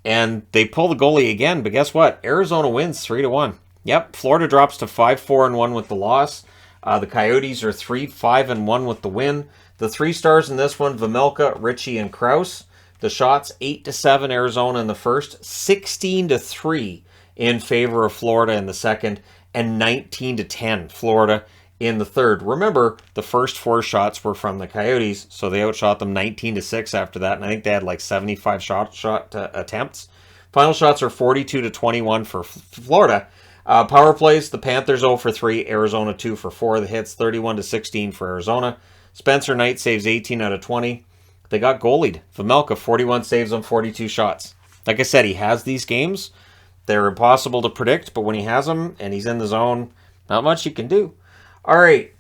S1: And they pull the goalie again, but guess what? Arizona wins 3-1. Yep, Florida drops to 5-4-1 with the loss. The Coyotes are 3-5-1 with the win. The 3 stars in this one, Vejmelka, Ritchie, and Krause. The shots, 8-7 Arizona in the first, 16-3 in favor of Florida in the second, and 19-10 Florida in the third. Remember, the first 4 shots were from the Coyotes, so they outshot them 19-6 after that, and I think they had like 75 shot attempts. Final shots are 42-21 for Florida. Power plays, the Panthers 0 for 3, Arizona 2 for 4. The hits, 31-16 for Arizona. Spencer Knight saves 18 out of 20. They got goalied. Vejmelka, 41 saves on 42 shots. Like I said, he has these games. They're impossible to predict, but when he has them and he's in the zone, not much you can do. All right,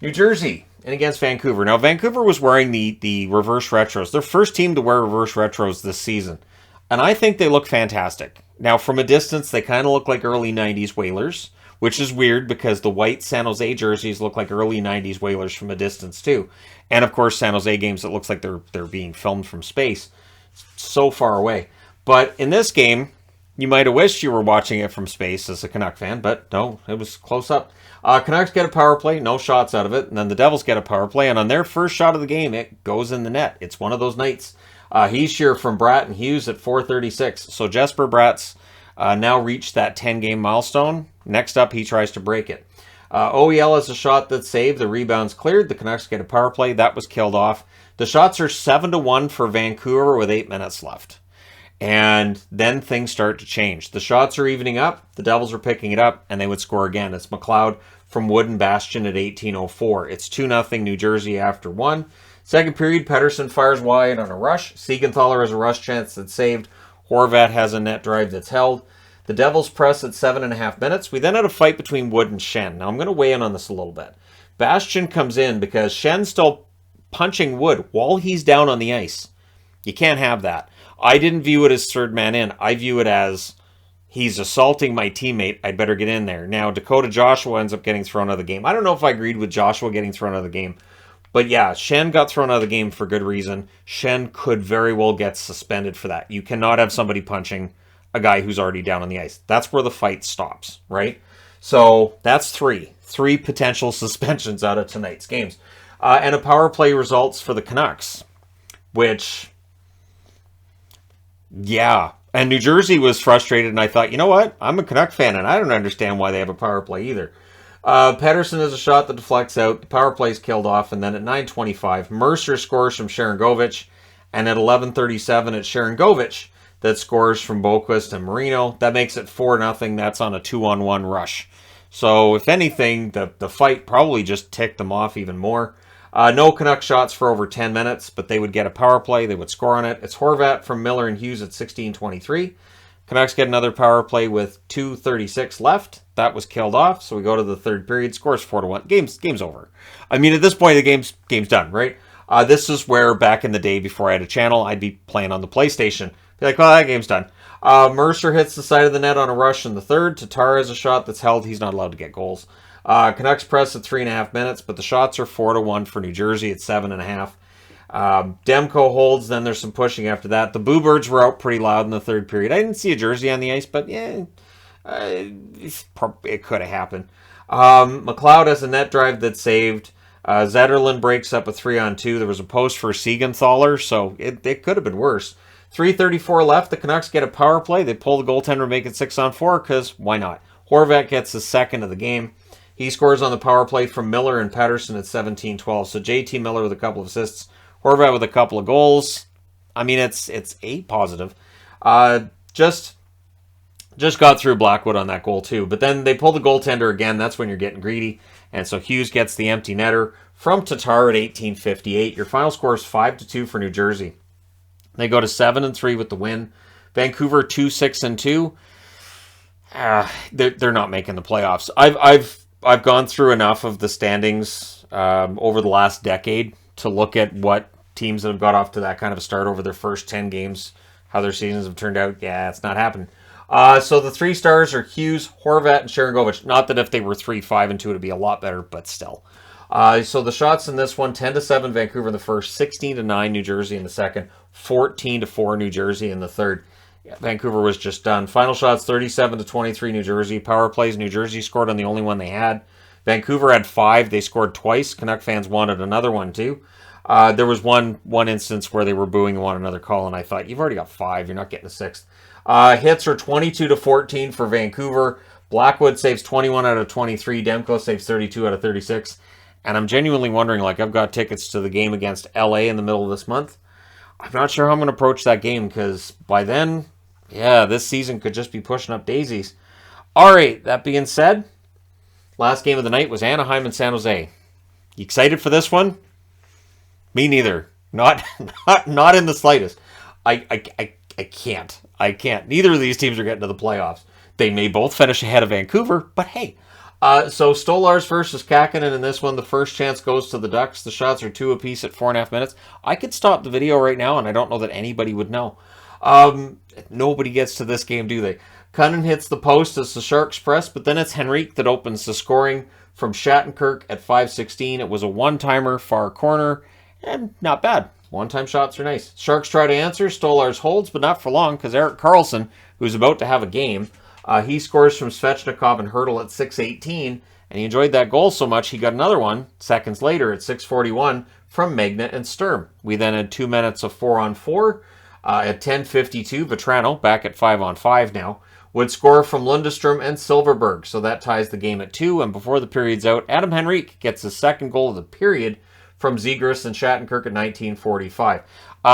S1: New Jersey and against Vancouver. Now, Vancouver was wearing the reverse retros. Their first team to wear reverse retros this season. And I think they look fantastic. Now, from a distance, they kind of look like early 90s Whalers, which is weird because the white San Jose jerseys look like early 90s Whalers from a distance, too. And, of course, San Jose games, it looks like they're being filmed from space. So far away. But in this game, you might have wished you were watching it from space as a Canuck fan, but no, it was close up. Canucks get a power play, no shots out of it, and then the Devils get a power play, and on their first shot of the game, it goes in the net. It's one of those nights. Heischer from Bratt and Hughes at 4:36. So Jesper Bratt's now reached that 10-game milestone. Next up, he tries to break it. OEL has a shot that's saved. The rebound's cleared. The Canucks get a power play. That was killed off. The shots are 7-1 for Vancouver with 8 minutes left. And then things start to change. The shots are evening up. The Devils are picking it up, and they would score again. It's McLeod from Wood and Bastion at 18:04. It's 2-0 New Jersey after 1. Second period, Pettersson fires wide on a rush. Siegenthaler has a rush chance that's saved. Horvat has a net drive that's held. The Devils press at 7.5 minutes. We then had a fight between Wood and Schenn. Now, I'm going to weigh in on this a little bit. Bastion comes in because Schenn's still punching Wood while he's down on the ice. You can't have that. I didn't view it as third man in. I view it as he's assaulting my teammate. I'd better get in there. Now, Dakota Joshua ends up getting thrown out of the game. I don't know if I agreed with Joshua getting thrown out of the game. But yeah, Schenn got thrown out of the game for good reason. Schenn could very well get suspended for that. You cannot have somebody punching a guy who's already down on the ice. That's where the fight stops, right? So that's three potential suspensions out of tonight's games. And a power play results for the Canucks, which Yeah. And New Jersey was frustrated, and I thought, you know what? I'm a Canuck fan, and I don't understand why they have a power play either. Pettersson has a shot that deflects out. The power play's killed off, and then at 9:25, Mercer scores from Sharangovich, and at 11:37, it's Sharangovich that scores from Boquist and Marino. That makes it 4-0. That's on a 2-on-1 rush. So, if anything, the fight probably just ticked them off even more. No Canuck shots for over 10 minutes, but they would get a power play. They would score on it. It's Horvat from Miller and Hughes at 16:23. Canucks get another power play with 2:36 left. That was killed off, so we go to the third period. Scores 4-1. Game's over. I mean, at this point, the game's done, right? This is where back in the day, before I had a channel, I'd be playing on the PlayStation. Be like, well, that game's done. Mercer hits the side of the net on a rush in the third. Tatar has a shot that's held. He's not allowed to get goals. Canucks press at 3.5 minutes, but the shots are 4-1 for New Jersey at 7.5. Demko holds, then there's some pushing after that. The Boo Birds were out pretty loud in the third period. I didn't see a jersey on the ice, but yeah, it could have happened. McLeod has a net drive that's saved. Zetterlund breaks up a 3-on-2. There was a post for Siegenthaler, so it could have been worse. 3:34 left. The Canucks get a power play. They pull the goaltender, make it 6-on-4, because why not? Horvat gets the second of the game. He scores on the power play from Miller and Pettersson at 17:12. So JT Miller with a couple of assists. Horvat with a couple of goals. I mean, it's a positive. Just got through Blackwood on that goal too. But then they pull the goaltender again. That's when you're getting greedy. And so Hughes gets the empty netter from Tatar at 18:58. Your final score is 5-2 for New Jersey. They go to 7-3 with the win. Vancouver 2-6-2. They're not making the playoffs. I've gone through enough of the standings over the last decade to look at what teams that have got off to that kind of a start over their first 10 games, how their seasons have turned out. Yeah, it's not happening. So the three stars are Hughes, Horvat, and Sharangovich. Not that if they were 3-5-2, it'd be a lot better, but still. So the shots in this one, 10-7 Vancouver in the first, 16-9 New Jersey in the second, 14-4 New Jersey in the third. Yeah, Vancouver was just done. Final shots, 37-23 New Jersey. Power plays, New Jersey scored on the only one they had. Vancouver had 5. They scored twice. Canuck fans wanted another one too. There was one instance where they were booing and wanted another call, and I thought, you've already got 5. You're not getting a 6th. Hits are 22-14 for Vancouver. Blackwood saves 21 out of 23. Demko saves 32 out of 36. And I'm genuinely wondering, like, I've got tickets to the game against LA in the middle of this month. I'm not sure how I'm going to approach that game, because by then, yeah, this season could just be pushing up daisies. All right, that being said, last game of the night was Anaheim and San Jose. You excited for this one? Me neither. Not in the slightest. I can't. Neither of these teams are getting to the playoffs. They may both finish ahead of Vancouver, but hey. So Stolarz versus Kakkonen in this one. The first chance goes to the Ducks. The shots are 2 apiece at 4.5 minutes. I could stop the video right now, and I don't know that anybody would know. Nobody gets to this game, do they? Cunnin hits the post as the Sharks press, but then it's Henrique that opens the scoring from Shattenkirk at 5:16. It was a one-timer, far corner, and not bad. One-time shots are nice. Sharks try to answer. Stolarz holds, but not for long, because Erik Karlsson, who's about to have a game, he scores from Svechnikov and Hertl at 6:18, and he enjoyed that goal so much he got another one seconds later at 6:41 from Magnet and Sturm. We then had 2 minutes of 4-on-4. At 10:52, Vetrano, back at 5-on-5 now, would score from Lundestrom and Silverberg, so that ties the game at 2, and before the period's out, Adam Henrique gets his second goal of the period from Zegras and Shattenkirk at 19:45.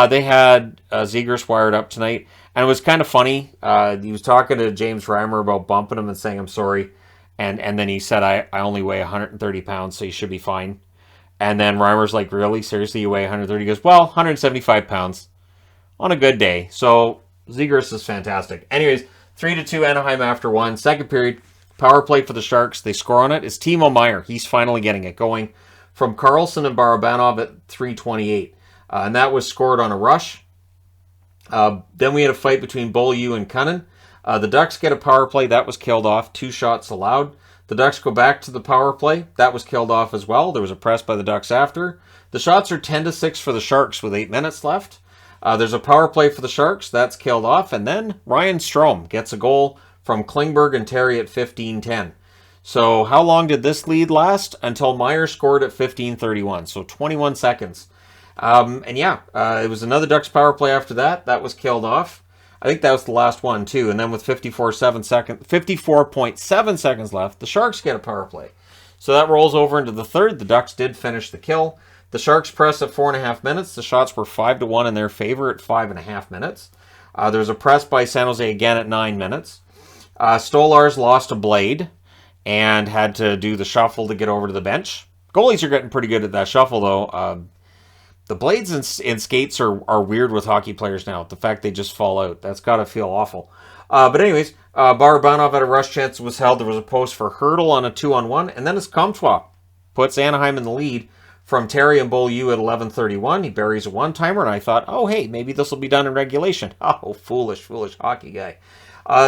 S1: They had Zegras wired up tonight, and it was kind of funny. He was talking to James Reimer about bumping him and saying, I'm sorry, and then he said, I only weigh 130 pounds, so you should be fine. And then Reimer's like, really? Seriously, you weigh 130? He goes, well, 175 pounds on a good day. So Zegras is fantastic. Anyways, 3-2 Anaheim after 1. Second period, power play for the Sharks. They score on it. It's Timo Meier. He's finally getting it going from Karlsson and Barabanov at 3:28. And that was scored on a rush. Then we had a fight between Beaulieu and Cunnin. The Ducks get a power play. That was killed off. 2 shots allowed. The Ducks go back to the power play. That was killed off as well. There was a press by the Ducks after. The shots are 10-6 for the Sharks with 8 minutes left. There's a power play for the Sharks. That's killed off. And then Ryan Strome gets a goal from Klingberg and Terry at 15:10. So how long did this lead last? Until Meier scored at 15:31. So 21 seconds. It was another Ducks power play after that. That was killed off. I think that was the last one too. And then with 54.7 seconds left, the Sharks get a power play. So that rolls over into the third. The Ducks did finish the kill. The Sharks pressed at 4.5 minutes. The shots were 5-1 in their favor at 5.5 minutes. There was a press by San Jose again at 9 minutes. Stolarz lost a blade and had to do the shuffle to get over to the bench. Goalies are getting pretty good at that shuffle, though. The blades in skates are weird with hockey players now. The fact they just fall out. That's got to feel awful. But anyways, Barabanov had a rush chance was held. There was a post for Hurdle on a 2-on-1. And then as Comtois puts Anaheim in the lead from Terry and Beaulieu at 11:31. He buries a one-timer, and I thought, oh, hey, maybe this will be done in regulation. Oh, foolish hockey guy.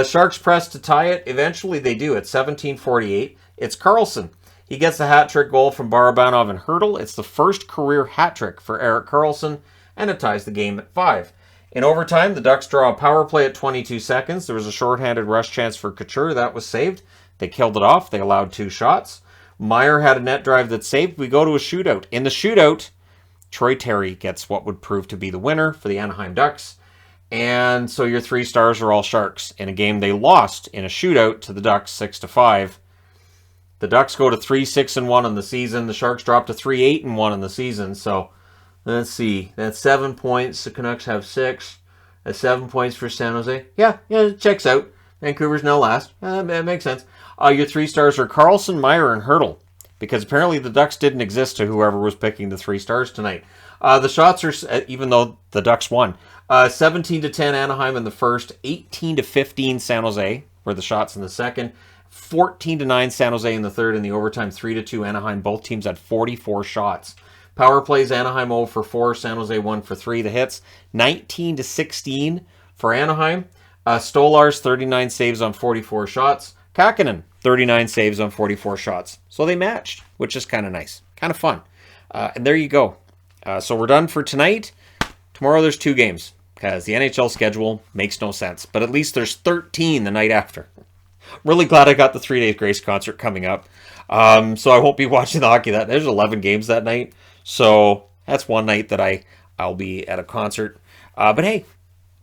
S1: Sharks press to tie it. Eventually they do at 17:48. It's Karlsson. He gets a hat-trick goal from Barabanov and Hurdle. It's the first career hat-trick for Erik Karlsson, and it ties the game at 5. In overtime, the Ducks draw a power play at 22 seconds. There was a shorthanded rush chance for Couture. That was saved. They killed it off. They allowed 2 shots. Meyer had a net drive that's saved. We go to a shootout. In the shootout, Troy Terry gets what would prove to be the winner for the Anaheim Ducks. And so your 3 stars are all Sharks in a game they lost in a shootout to the Ducks 6-5. The Ducks go to 3-6-1 on the season. The Sharks drop to 3-8-1 on the season. So let's see. That's 7 points. The Canucks have 6. That's 7 points for San Jose. Yeah, it checks out. Vancouver's now last. That makes sense. Your 3 stars are Karlsson, Meyer, and Hurdle. Because apparently the Ducks didn't exist to whoever was picking the 3 stars tonight. The shots are, even though the Ducks won, 17-10 Anaheim in the first, 18-15 San Jose were the shots in the second, 14-9 San Jose in the third, in the overtime 3-2 Anaheim. Both teams had 44 shots. Power plays, Anaheim 0 for 4, San Jose 1 for 3. The hits, 19-16 for Anaheim. Stolarz, 39 saves on 44 shots. Kakinen, 39 saves on 44 shots. So they matched, which is kind of nice. Kind of fun. And there you go. So we're done for tonight. Tomorrow there's 2 games, because the NHL schedule makes no sense. But at least there's 13 the night after. Really glad I got the 3 Days Grace concert coming up. So I won't be watching the hockey that. There's 11 games that night. So that's one night that I'll be at a concert. But hey,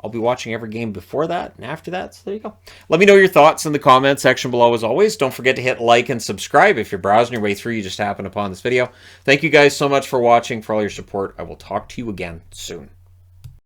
S1: I'll be watching every game before that and after that. So there you go. Let me know your thoughts in the comment section below as always. Don't forget to hit like and subscribe if you're browsing your way through. You just happened upon this video. Thank you guys so much for watching, for all your support. I will talk to you again soon.